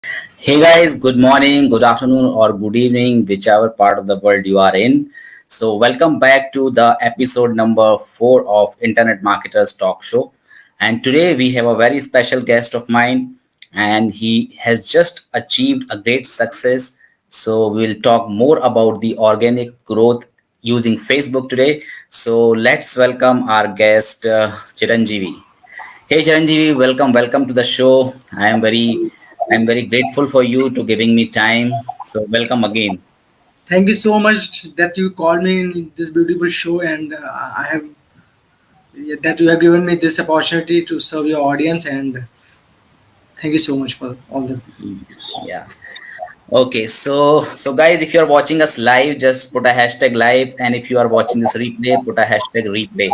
Hey guys, good morning, good afternoon, or good evening, whichever part of the world you are in. So, welcome back to the episode number 4 of Internet Marketers Talk Show. And today we have a very special guest of mine, and he has just achieved a great success. So, we'll talk more about the organic growth using Facebook today. So, let's welcome our guest, Chiranjeevi. Hey Chiranjeevi, welcome to the show. I'm very grateful for you to giving me time. So welcome again. Thank you so much that you called me in this beautiful show, and I have that you have given me this opportunity to serve your audience. And thank you so much for all the. Yeah. Okay. So guys, if you are watching us live, just put a hashtag live, and if you are watching this replay, put a hashtag replay.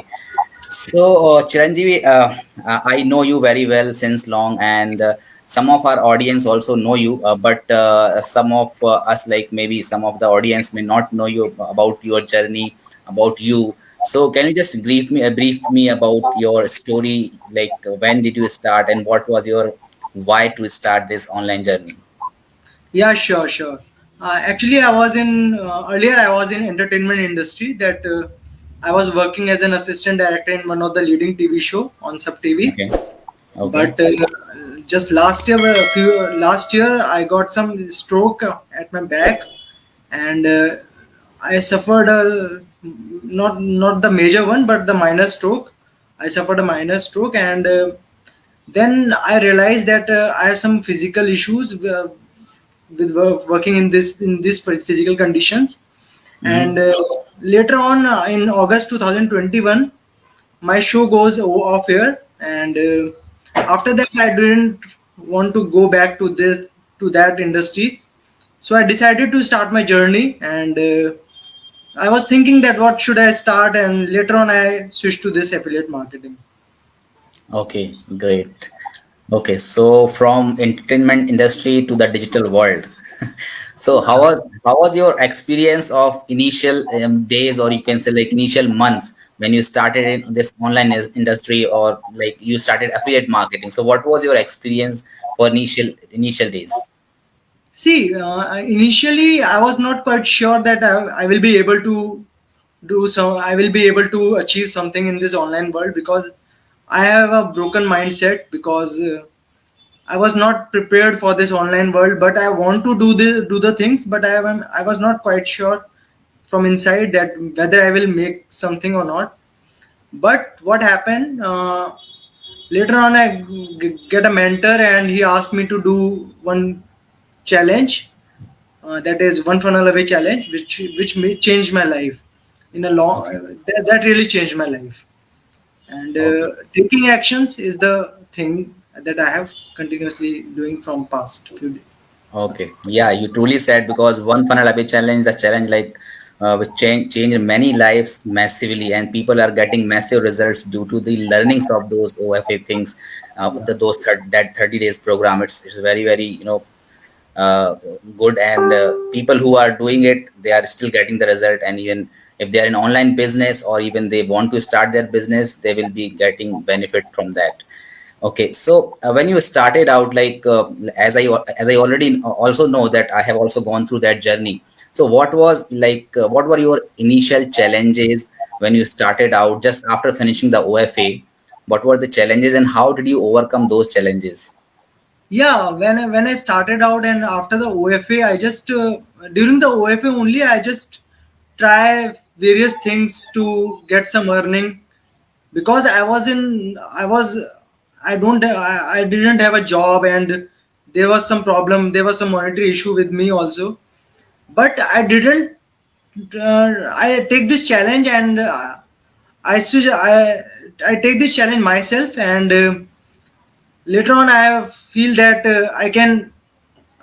So, Chiranjeevi, I know you very well since long, and some of our audience also know you, but some of us, like maybe some of the audience, may not know you about your journey, about you. So, can you just brief me about your story? Like, when did you start, and what was your why to start this online journey? Yeah, sure, sure. Actually, I was in earlier. I was in entertainment industry. That I was working as an assistant director in one of the leading TV show on Sub TV. Okay. Okay. But just last year, I got some stroke at my back, and I suffered a not the major one, but the minor stroke. I suffered a minor stroke, and then I realized that I have some physical issues with working in this physical conditions. And Mm-hmm. later on, in August 2021, my show goes off here, and after that, I didn't want to go back to that industry. So I decided to start my journey, and I was thinking that what should I start, and later on I switched to this affiliate marketing. Okay. Great. Okay, so from entertainment industry to the digital world. So Yeah. how was your experience of initial days, or you can say like initial months when you started in this online industry, or like you started affiliate marketing? So what was your experience for initial days? See, initially I was not quite sure that I will be able to do so. I will be able to achieve something in this online world because I have a broken mindset because I was not prepared for this online world. But I want to do the things, but I was not quite sure from inside that whether I will make something or not. But what happened? Later on, I get a mentor, and he asked me to do one challenge, that is one funnel away challenge, which changed my life in a long. Okay. That really changed my life. And Okay. taking actions is the thing that I have continuously doing from past few days. Okay, yeah, you truly said, because one funnel api challenge, the challenge like which change many lives massively, and people are getting massive results due to the learnings of those OFA things. Yeah. That 30 days program, it's very uh, good, and people who are doing it, they are still getting the result, and even if they are in online business, or even they want to start their business, they will be getting benefit from that. Okay, so when you started out, like as I already also know that I have also gone through that journey. So what was like what were your initial challenges when you started out just after finishing the OFA? What were the challenges, and how did you overcome those challenges? Yeah, when I started out and after the OFA, I just during the OFA only I just try various things to get some earning because I didn't have a job, and there was some problem, there was some monetary issue with me also. But I didn't I take this challenge, and I should- I take this challenge myself, and later on I feel that I can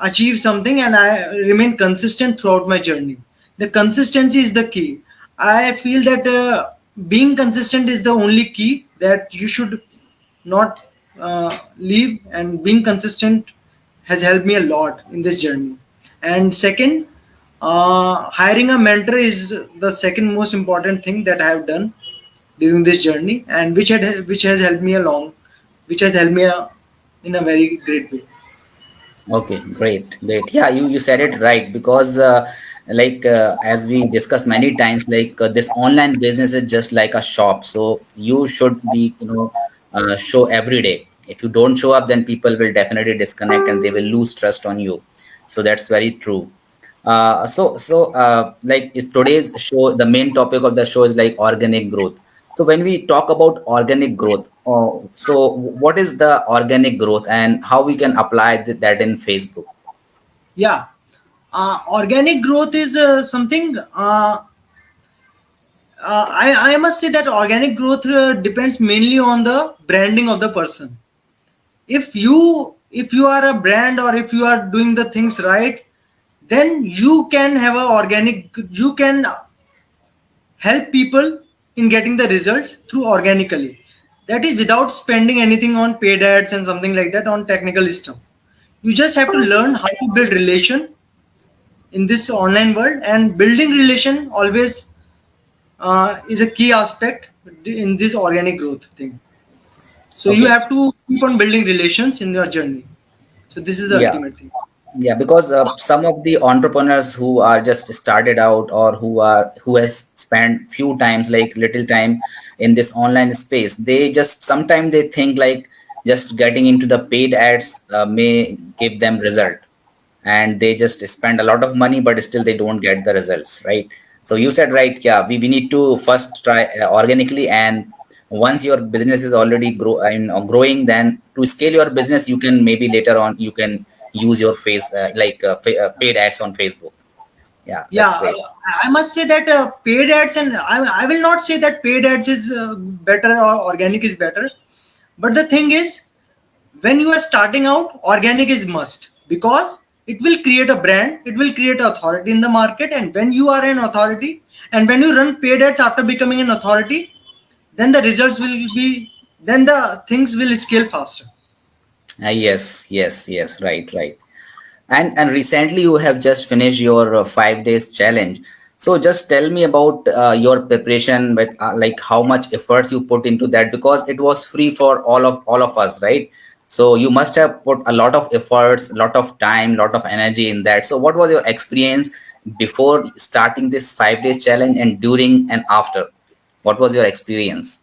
achieve something, and I remain consistent throughout my journey. The consistency is the key. I feel that being consistent is the only key that you should not leave, and being consistent has helped me a lot in this journey. And second, hiring a mentor is the second most important thing that I have done during this journey, and which has helped me along, which has helped me in a very great way. Okay, great, great. Yeah, you said it right because as we discussed many times, this online business is just like a shop. So you should be, show every day. If you don't show up, then people will definitely disconnect and they will lose trust on you. So that's very true. Today's show, the main topic of the show is like organic growth. So when we talk about organic growth, so what is the organic growth and how we can apply that in Facebook? Yeah, organic growth is something. I must say that organic growth depends mainly on the branding of the person. If you are a brand, or if you are doing the things right, then you can have a organic. You can help people in getting the results through organically. That is without spending anything on paid ads and something like that on technical stuff. You just have to learn how to build relation in this online world, and building relation always is a key aspect in this organic growth thing. So you Okay. have to keep on building relations in your journey. So this is the Yeah. ultimate thing. Yeah, because some of the entrepreneurs who are just started out or who has spent few times, like little time in this online space, they just sometimes they think like just getting into the paid ads may give them result, and they just spend a lot of money but still they don't get the results, right? So you said right, yeah, we need to first try organically, and once your business is already growing, then to scale your business you can maybe later on you can use your paid ads on Facebook. Yeah, Yeah, that's great. I must say that paid ads, and I will not say that paid ads is better or organic is better. But the thing is, when you are starting out, organic is must, because it will create a brand, it will create authority in the market, and when you are an authority, and when you run paid ads after becoming an authority, then the results will be, then the things will scale faster. Yes, yes, yes, right, right. And recently you have just finished your 5 days challenge. So just tell me about your preparation, but like how much efforts you put into that, because it was free for all of us, right? So you must have put a lot of efforts, a lot of time, lot of energy in that. So what was your experience before starting this 5 days challenge and during and after? What was your experience?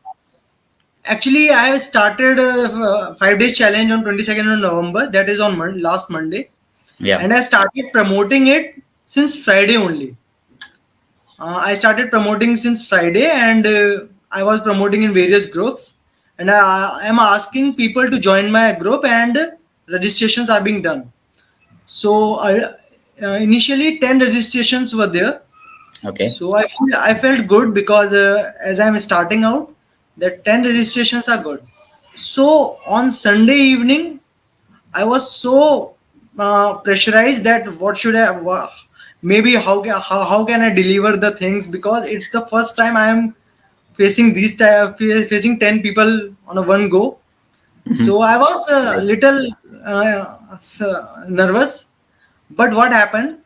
Actually, I have started a 5 days challenge on 22nd of November, that is on last Monday, Yeah. and I started promoting it since Friday only. I started promoting since Friday, and I was promoting in various groups, and I am asking people to join my group, and registrations are being done. So initially 10 registrations were there. Okay. So I felt good because as I'm starting out, the 10 registrations are good. So on Sunday evening, I was so pressurized that what should maybe how can I deliver the things, because it's the first time I am facing facing 10 people on a one go. Mhm. So I was a Right. little nervous. But what happened?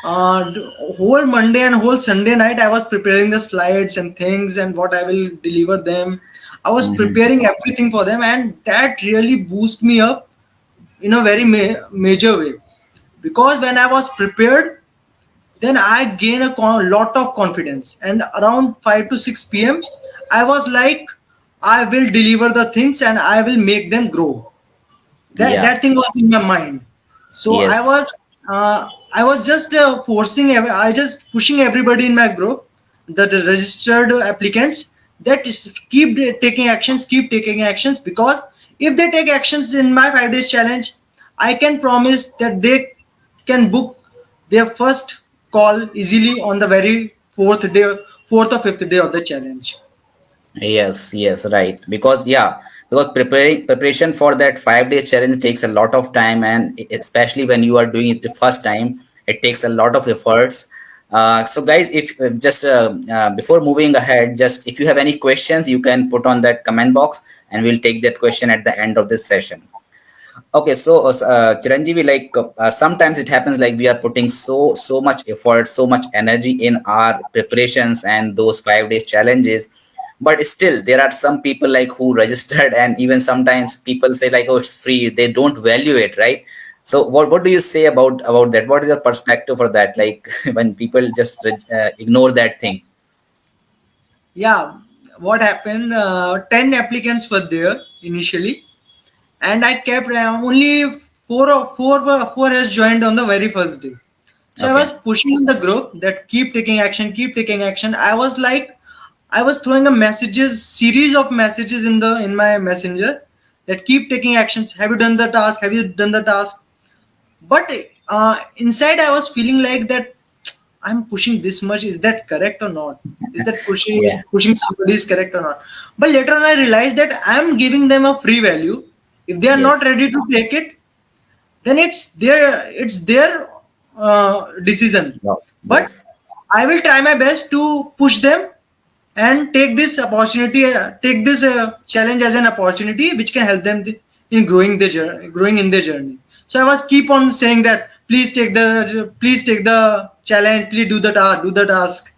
Whole Monday and whole Sunday night, I was preparing the slides and things and what I will deliver them. I was Mhm. preparing everything for them, and that really boosted me up in a very major way. Because when I was prepared, then I gain a lot of confidence. And around 5 to 6 p.m., I was like, I will deliver the things and I will make them grow. Yeah. That thing was in my mind. So Yes. I was just I just pushing everybody in my group, the registered applicants, that keep taking actions, because if they take actions in my 5 days challenge, I can promise that they can book their first call easily on the very fourth or fifth day of the challenge. Yes, yes, right. Because yeah, because preparation for that 5 days challenge takes a lot of time, and especially when you are doing it the first time, it takes a lot of efforts. So guys, if just before moving ahead, just if you have any questions, you can put on that comment box, and we'll take that question at the end of this session. Okay, so Chiranjeevi, sometimes it happens like we are putting so much effort, so much energy in our preparations and those 5 days challenges, but still there are some people like who registered, and even sometimes people say like, oh, it's free. They don't value it, right? So what do you say about that? What is your perspective for that? Like when people just ignore that thing. Yeah, what happened? 10 applicants were there initially, and I kept only four has joined on the very first day. So I was Okay. pushing in the group that keep taking action, keep taking action. I was like, I was throwing a messages, series of messages in my messenger that keep taking actions. Have you done the task? Have you done the task? But inside, I was feeling like that I'm pushing this much. Is that correct or not? Is that Yeah. pushing somebody is correct or not? But later on, I realized that I'm giving them a free value. If they are not Yes. ready to take it, then it's their decision. Wow. But Yes. I will try my best to push them and take this opportunity, take this challenge as an opportunity which can help them in growing the journey, growing in their journey. So I was keep on saying that please take the challenge, please do the task.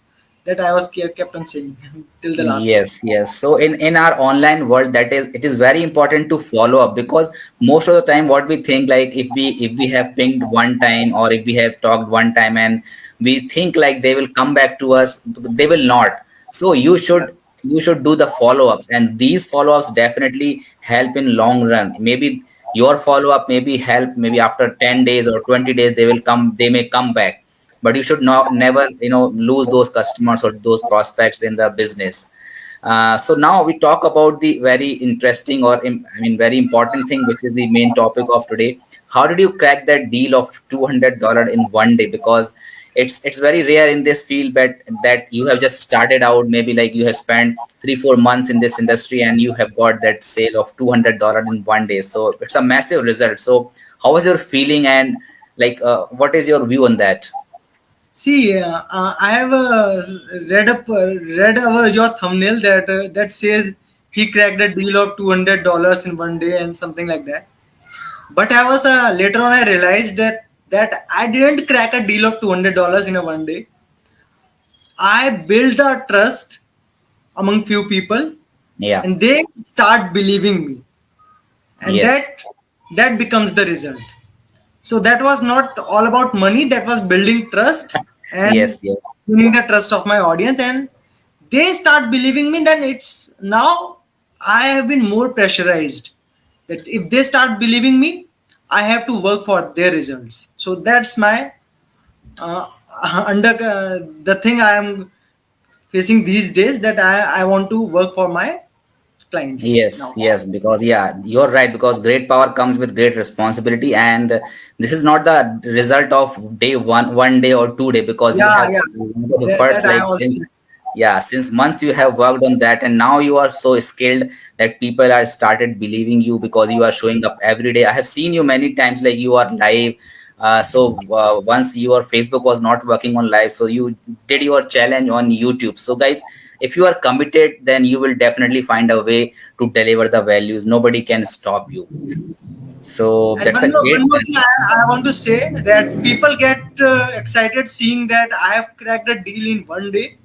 That I was kept on saying till the last. Yes, yes. So in our online world, that is, it is very important to follow up, because most of the time what we think, like if we have pinged one time, or if we have talked one time, and we think like they will come back to us, they will not. So Yeah. you should do the follow ups, and these follow ups definitely help in long run. Maybe your follow up maybe help, maybe after 10 days or 20 days they may come back, but you should not never lose those customers or those prospects in the business. So now we talk about the very interesting, or I mean very important thing, which is the main topic of today. How did you crack that deal of $200 in one day? Because it's very rare in this field, but that you have just started out, maybe like you have spent 3 4 months in this industry, and you have got that sale of $200 in one day. So it's a massive result. So how was your feeling, and like what is your view on that? See, I have read our your thumbnail that says he cracked a deal of $200 in one day and something like that. But I was later on I realized that I didn't crack a deal of $200 in a one day. I built the trust among few people, Yeah. and they start believing me, and Yes. that becomes the result. So that was not all about money. That was building trust and Yes. Yes. winning the trust of my audience, and they start believing me. Then it's now I have been more pressurized that if they start believing me, I have to work for their results. So that's my uh, under the thing I am facing these days, that I want to work for my clients Yes, now. yes, because yeah, you're right. Because great power comes with great responsibility, and this is not the result of day one day or 2 day. Because you Yeah, have yeah. the That first, I like also. since, yeah, since months you have worked on that, and now you are so skilled that people are started believing you, because you are showing up every day. I have seen you many times, like you are live. Once your Facebook was not working on live, so you did your challenge on YouTube. So guys, if you are committed, then you will definitely find a way to deliver the values. Nobody can stop you. So And that's a one great more plan. thing I want to say, that people get excited seeing that I have cracked a deal in one day,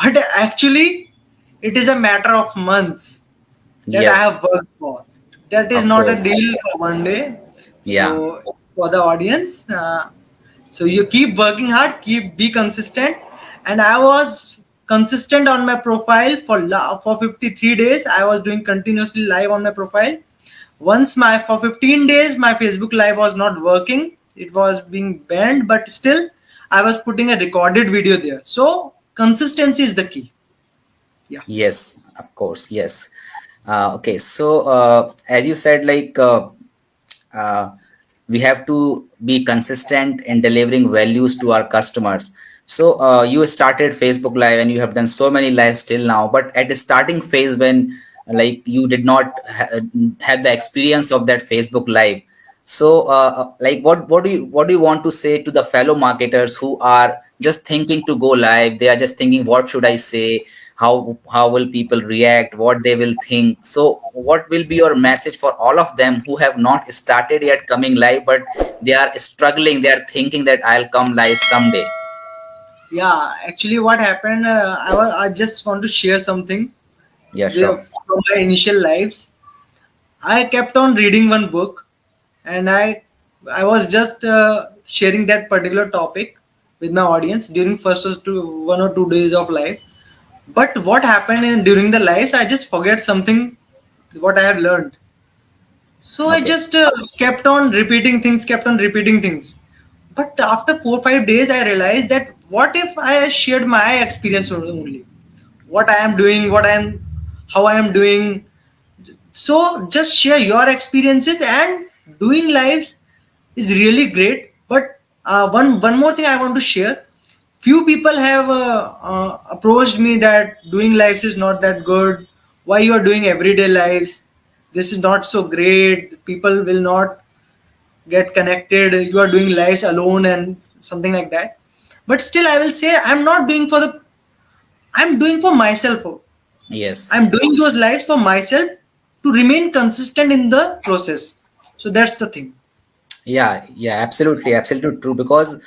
but actually, it is a matter of months that I Yes, have worked for. That is of not a course. deal for one day. Yeah. So for the audience, so you keep working hard, keep be consistent, and I was consistent on my profile for 53 days. I was doing continuously live on my profile. Once my for 15 days my Facebook live was not working. It was being banned, but still I was putting a recorded video there. So consistency is the key. Yeah. Yes, of course. Yes. Okay. So as you said, like uh, we have to be consistent in delivering values to our customers. So you started Facebook Live, and you have done so many lives till now. But at the starting phase, when like you did not have the experience of that Facebook Live, so like what do you want to say to the fellow marketers who are just thinking to go live? They are just thinking, what should I say? How will people react? What they will think? So what will be your message for all of them who have not started yet coming live, but they are struggling? They are thinking that I'll come live someday. Yeah, actually, what happened? I just want to share something Yeah, sure. from my initial lives. I kept on reading one book, and I I was just sharing that particular topic with my audience during first or 1 or 2 days of life. But what happened during the lives, I just forget something what I have learned. So I Okay. just kept on repeating things. But after 4 5 days, I realized that what if I shared my experience only, what I am doing, how I am doing. So just share your experiences, and doing lives is really great. But one more thing I want to share. Few people have approached me that doing lives is not that good. Why you are doing everyday lives? This is not so great. People will not get connected. You are doing lives alone and something like that. But still, I will say I'm not doing for the. I'm doing for myself. Yes. I'm doing those lives for myself to remain consistent in the process. So that's the thing. Yeah, yeah, absolutely, absolutely true. Because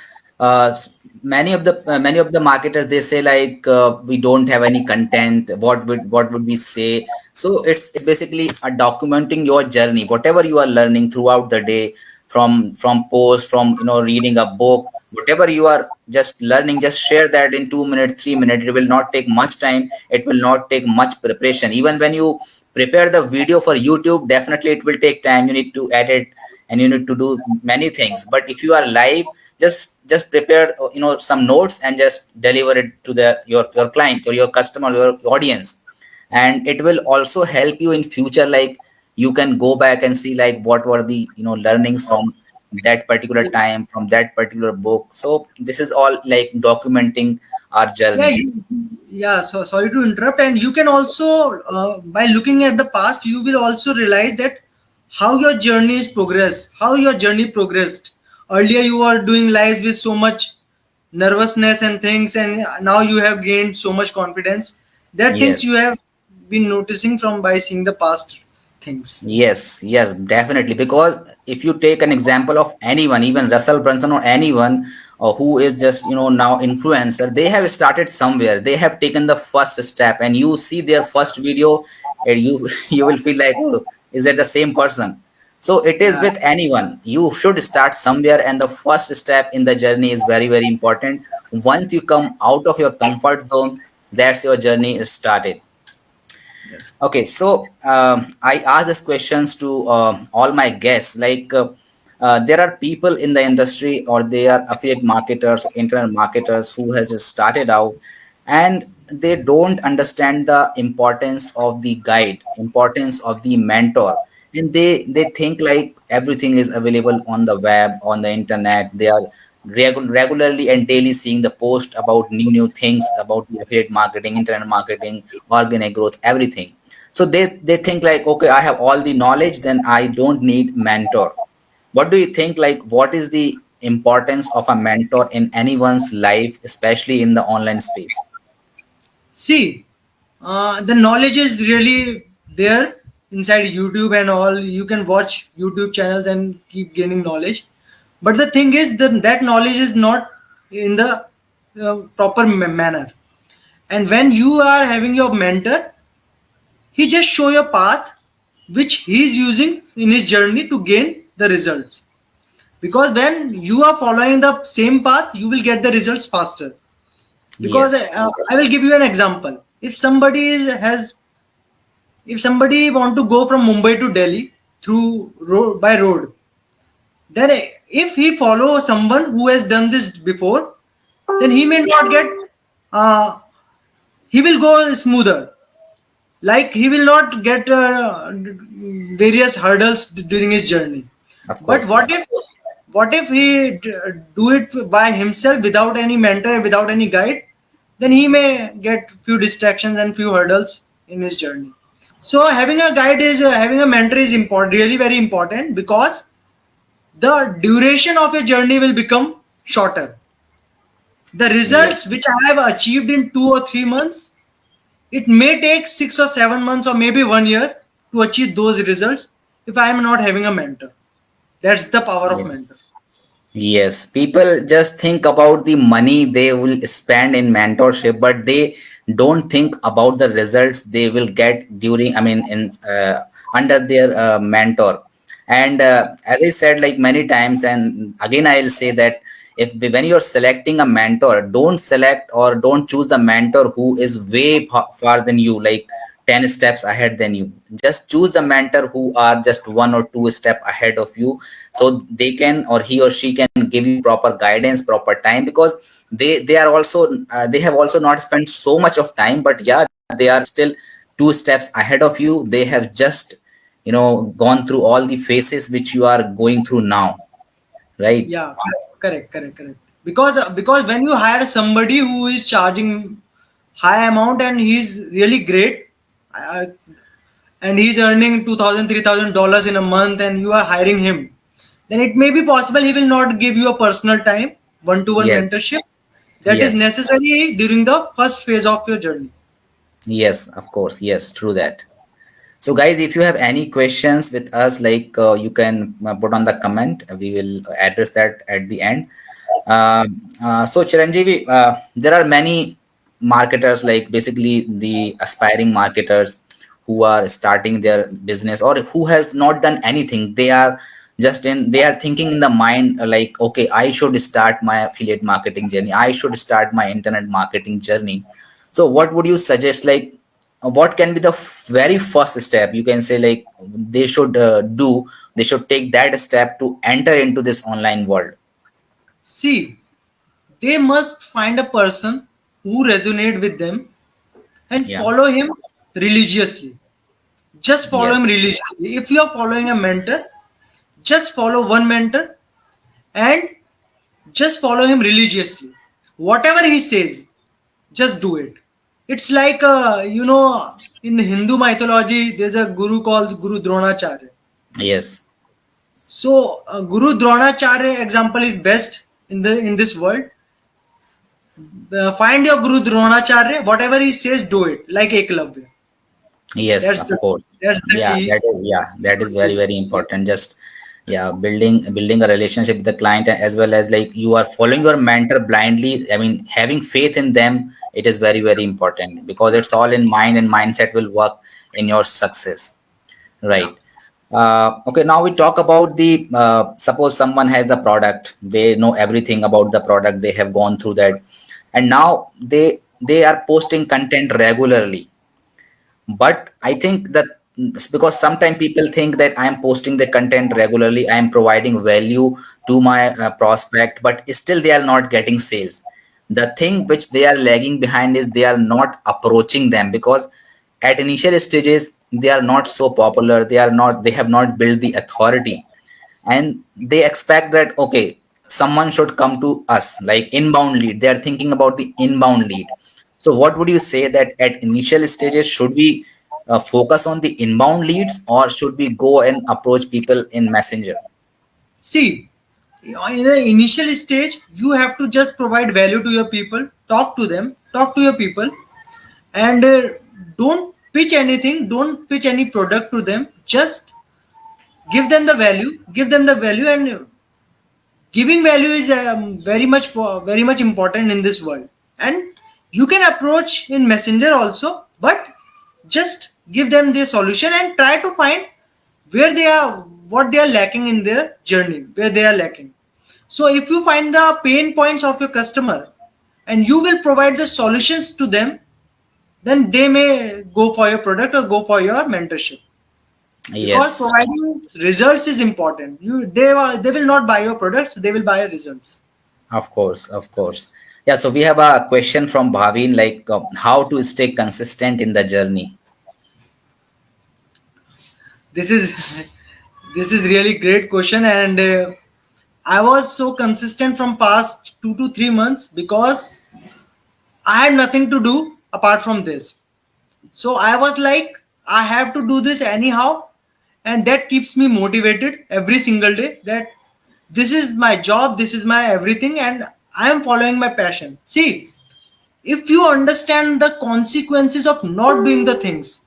many of the marketers, they say like, we don't have any content. What would we say? So it's basically documenting your journey, whatever you are learning throughout the day, from posts, from reading a book, whatever you are just learning, just share that in 2 minutes, 3 minutes. It will not take much time. It will not take much preparation. Even when you prepare the video for YouTube, definitely it will take time. You need to edit and you need to do many things. But if you are live, just prepare some notes and just deliver it to your clients or your customer, your audience. And it will also help you in future, like you can go back and see like what were the learnings from that particular time, from that particular book. So this is all like documenting our Yeah, journey. yeah. So sorry to interrupt. And you can also, by looking at the past, you will also realize that how your journey is progressed, how your journey progressed. Earlier, you were doing lives with so much nervousness and things, and now you have gained so much confidence. That things Yes. you have been noticing from by seeing the past things. Yes, yes, definitely. Because if you take an example of anyone, even Russell Brunson or anyone who is just now influencer, they have started somewhere. They have taken the first step, and you see their first video, and you you will feel like, oh, is that the same person? So it is Yeah. with anyone. You should start somewhere, and the first step in the journey is very very important. Once you come out of your comfort zone, that's your journey is started. Yes. Okay, so I ask these questions to all my guests. Like, there are people in the industry, or they are affiliate marketers, internet marketers who has just started out, and they don't understand the importance of the guide, importance of the mentor, and they think like everything is available on the web, on the internet. They are regularly and daily seeing the post about new things about the affiliate marketing, internet marketing, organic growth, everything. So they think like, okay, I have all the knowledge, then I don't need mentor. What do you think, like what is the importance of a mentor in anyone's life, especially in the online space? See, the knowledge is really there inside YouTube and all. You can watch YouTube channels and keep gaining knowledge. But the thing is that that knowledge is not in the proper manner. And when you are having your mentor, he just show your path which he is using in his journey to gain the results. Because when you are following the same path, you will get the results faster. Because Yes. I will give you an example. If somebody want to go from Mumbai to Delhi through road by road, then if he follow someone who has done this before, then he may not get. Uh, he will go smoother. Like he will not get various hurdles during his journey. Of But course. Yeah. what if he do it by himself without any mentor, without any guide? Then he may get few distractions and few hurdles in his journey. So having a mentor is important, really very important, because the duration of your journey will become shorter. The results Yes. which I have achieved in 2 or 3 months, it may take 6 or 7 months or maybe 1 year to achieve those results if I am not having a mentor. That's the power of mentor. Yes. Yes, people just think about the money they will spend in mentorship, but they don't think about the results they will get during, I mean, in under their mentor. And as I said, like many times, and again I'll say that when you're selecting a mentor, don't select or don't choose the mentor who is way far than you, like 10 steps ahead than you. Just choose the mentor who are just one or two step ahead of you, so they can, or he or she can give you proper guidance, proper time, because they are also they have also not spent so much of time, but yeah, they are still two steps ahead of you. They have just gone through all the phases which you are going through now, right? Yeah, correct. Because when you hire somebody who is charging high amount and he's really great, uh, and he's earning 2,000, $3,000 in a month, and you are hiring him, then it may be possible he will not give you a personal time, one-to-one Yes, mentorship that is yes, necessary during the first phase of your journey. yes, of course, yes, true that. So guys, if you have any questions with us, like you can put on the comment. We will address that at the end. So Chiranjeevi, there are many marketers, like basically the aspiring marketers who are starting their business or who has not done anything. They are thinking in the mind, like, okay, I should start my affiliate marketing journey. I should start my internet marketing journey. So what would you suggest? Like, what can be the very first step? You can say like they should do. They should take that step to enter into this online world. See, they must find a person who resonate with them and Yeah. follow him religiously. Just follow Yes. him religiously. If you are following a mentor, just follow one mentor and just follow him religiously. Whatever he says, just do it. It's like, in the Hindu mythology, there's a guru called Guru Dronacharya. Yes. So, Guru Dronacharya example is best in this world. Find your Guru Dronacharya. Whatever he says, do it. Like Eklavya. Yes, That's of the course. that's the Yeah, key. that is very, very important. Just yeah, building a relationship with the client, as well as like you are following your mentor blindly. I mean, having faith in them, it is very, very important, because it's all in mind, and mindset will work in your success. Yeah. Right. Okay, now we talk about the suppose someone has the product, they know everything about the product, they have gone through that, and now they are posting content regularly. But I think that because sometimes people think that I am posting the content regularly, I am providing value to my prospect, but still they are not getting sales. The thing which they are lagging behind is they are not approaching them, because at initial stages they are not so popular, they have not built the authority, and they expect that okay, someone should come to us, like inbound lead. They are thinking about the inbound lead. So what would you say, that at initial stages should we focus on the inbound leads, or should we go and approach people in messenger? See, in the initial stage, you have to just provide value to your people, talk to them, talk to your people, and don't pitch anything, don't pitch any product to them. Just give them the value, and giving value is very much important in this world. And you can approach in messenger also, but just give them the solution and try to find where they are, what they are lacking in their journey, where they are lacking. So if you find the pain points of your customer and you will provide the solutions to them, then they may go for your product or go for your mentorship, because Yes, providing results is important. They will not buy your products, they will buy your results. of course, of course. Yeah, so we have a question from Bhavin, like how to stay consistent in the journey. This is this is really great question, and I was so consistent from past 2 to 3 months because I had nothing to do apart from this. So I was like, I have to do this anyhow, and that keeps me motivated every single day. That this is my job, this is my everything, and I am following my passion. See, if you understand the consequences of not doing the things,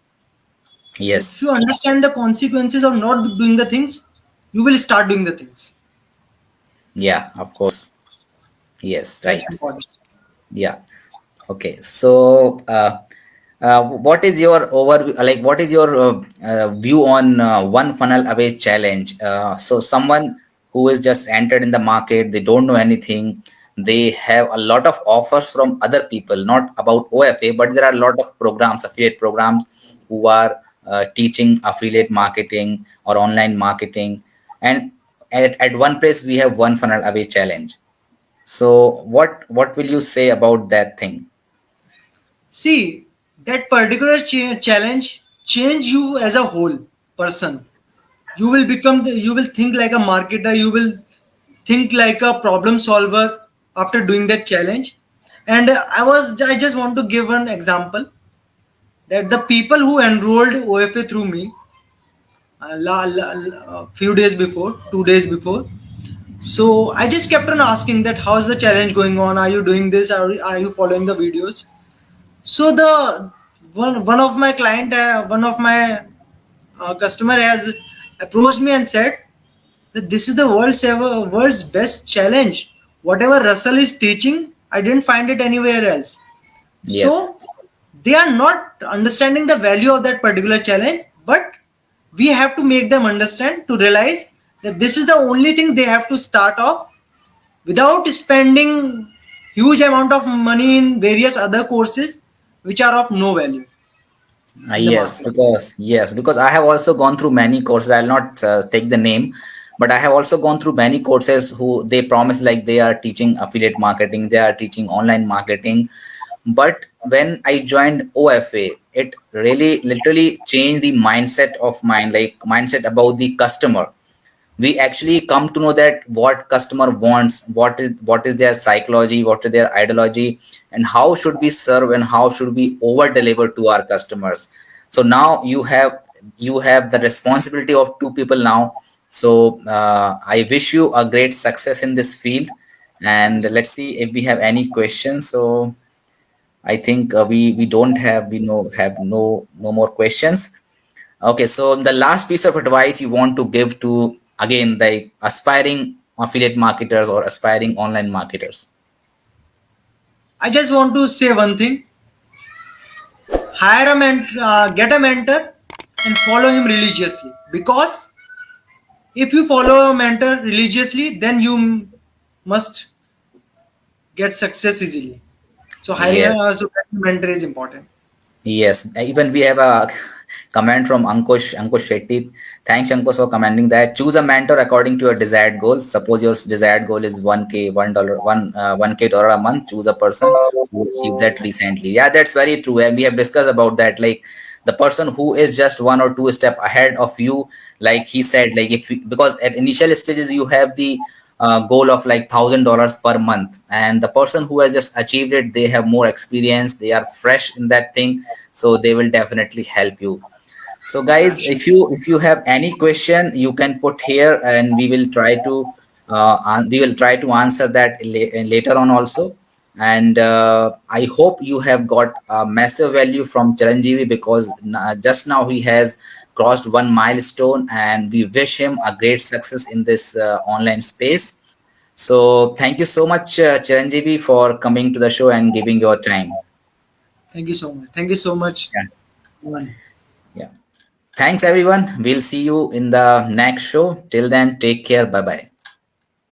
if Yes. you understand the consequences of not doing the things, you will start doing the things. Yeah, of course. Yes, That's right. important. Yeah. Okay, so what is your overview, like what is your view on one funnel away challenge? So someone who is just entered in the market, they don't know anything, they have a lot of offers from other people, not about OFA, but there are a lot of programs, affiliate programs, who are teaching affiliate marketing or online marketing, and at one place we have one funnel away challenge. So what will you say about that thing? See, that particular challenge change you as a whole person. You will become you will think like a marketer, you will think like a problem solver after doing that challenge. And I just want to give an example that the people who enrolled OFA through me a few days before, 2 days before. So I just kept on asking that how's the challenge going on? Are you doing this? Are you following the videos? So the one of my client, one of my customer has approached me and said that this is the world's best challenge. Whatever Russell is teaching, I didn't find it anywhere else. Yes. So they are not understanding the value of that particular challenge, but we have to make them understand to realize that this is the only thing they have to start off without spending huge amount of money in various other courses which are of no value in the Yes, market. because I have also gone through many courses. I'll not take the name, but I have also gone through many courses who they promise like they are teaching affiliate marketing, they are teaching online marketing. But when I joined OFA, it really literally changed the mindset of mine, like mindset about the customer. We actually come to know that what customer wants, what is their psychology, what is their ideology, and how should we serve and how should we over deliver to our customers. So now you have the responsibility of two people now. So I wish you a great success in this field, and let's see if we have any questions. So I think we don't have we no have no more questions. Okay, so the last piece of advice you want to give to, again, the aspiring affiliate marketers or aspiring online marketers. I just want to say one thing: get a mentor, and follow him religiously. Because if you follow a mentor religiously, then you must get success easily. So hiring Yes. a mentor is important. Yes, even we have a comment from Ankush Shetty. Thanks, Ankush, for commenting that. Choose a mentor according to your desired goal. Suppose your desired goal is 1K, $1K dollar a month. Choose a person who achieved that recently. Yeah, that's very true. And we have discussed about that. Like the person who is just one or two step ahead of you, like he said, like because at initial stages you have the goal of like $1,000 per month, and the person who has just achieved it, they have more experience, they are fresh in that thing, so they will definitely help you. So guys, if you have any question, you can put here and we will try to answer that later on also. And I hope you have got a massive value from Chiranjeevi, because just now he has crossed one milestone, and we wish him a great success in this online space. So thank you so much, Chiranjeevi, for coming to the show and giving your time. Thank you so much. Thank you so much. Yeah. Everyone. Yeah. Thanks, everyone. We'll see you in the next show. Till then, take care. Bye bye.